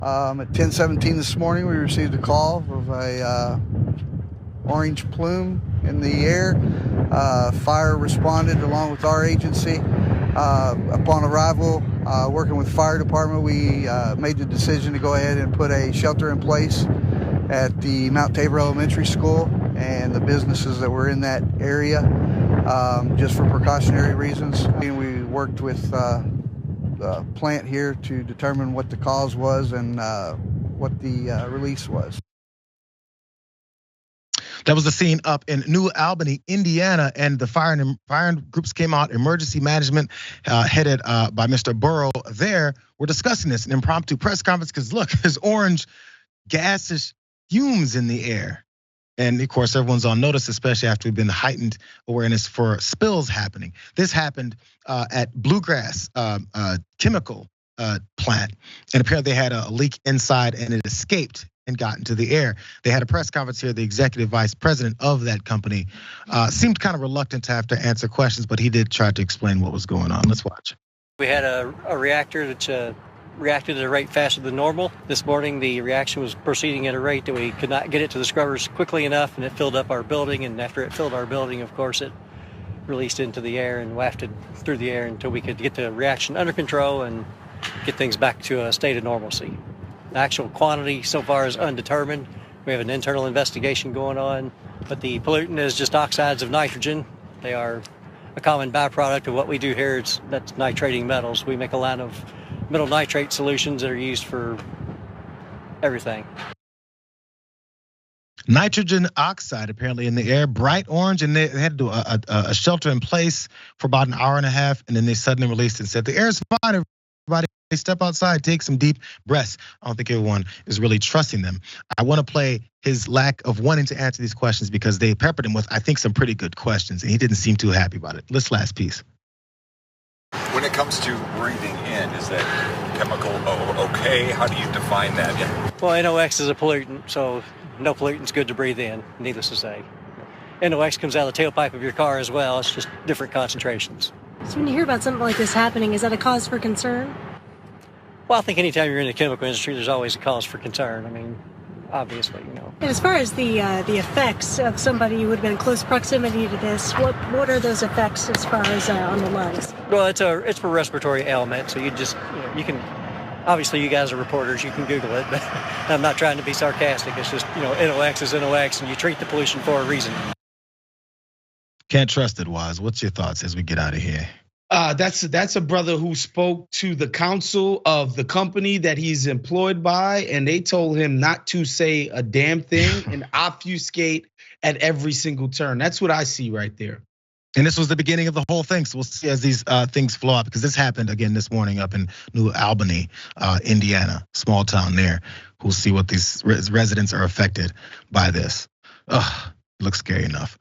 At 10:17 this morning, we received a call of a orange plume in the air. Fire responded along with our agency. Upon arrival, working with the fire department, we made the decision to go ahead and put a shelter in place at the Mount Tabor Elementary School and the businesses that were in that area, just for precautionary reasons. We worked with the plant here to determine what the cause was and what the release was. That was the scene up in New Albany, Indiana, and the fire groups came out. Emergency management headed by Mr. Barrow there. We're discussing this, an impromptu press conference, because look, there's orange gaseous fumes in the air. And of course, everyone's on notice, especially after we've been heightened awareness for spills happening. This happened at Blue Grass Chemical Plant, and apparently they had a leak inside, and it escaped and got into the air. They had a press conference here. The executive vice president of that company seemed kind of reluctant to have to answer questions, but he did try to explain what was going on. Let's watch. We had a reactor that reacted at a rate faster than normal. This morning, the reaction was proceeding at a rate that we could not get it to the scrubbers quickly enough, and it filled up our building. And after it filled our building, of course, it released into the air and wafted through the air until we could get the reaction under control and get things back to a state of normalcy. The actual quantity so far is undetermined. We have an internal investigation going on, but the pollutant is just oxides of nitrogen. They are a common byproduct of what we do here. That's nitrating metals. We make a line of metal nitrate solutions that are used for everything. Nitrogen oxide apparently in the air, bright orange, and they had to do a shelter in place for about an hour and a half, and then they suddenly released it and said, the air is fine, everybody. Step outside, take some deep breaths. I don't think everyone is really trusting them. I want to play his lack of wanting to answer these questions because they peppered him with, I think, some pretty good questions, and he didn't seem too happy about it. This last piece. When it comes to breathing in, is that chemical okay? How do you define that? Well, NOx is a pollutant, so no pollutant's good to breathe in, needless to say. NOx comes out of the tailpipe of your car as well. It's just different concentrations. So when you hear about something like this happening, is that a cause for concern? Well, I think anytime you're in the chemical industry, there's always a cause for concern. I mean, obviously, And as far as the effects of somebody who would have been in close proximity to this, what are those effects as far as on the lungs? Well, it's a respiratory ailment, so you can, obviously you guys are reporters, you can Google it, but I'm not trying to be sarcastic. It's just, NOx is NOx, and you treat the pollution for a reason. Can't trust it, Waz. What's your thoughts as we get out of here? That's a brother who spoke to the council of the company that he's employed by, and they told him not to say a damn thing and obfuscate at every single turn. That's what I see right there. And this was the beginning of the whole thing. So we'll see as these things flow out, because this happened again this morning up in New Albany, Indiana, small town there. We'll see what these residents are affected by this. Ugh, looks scary enough.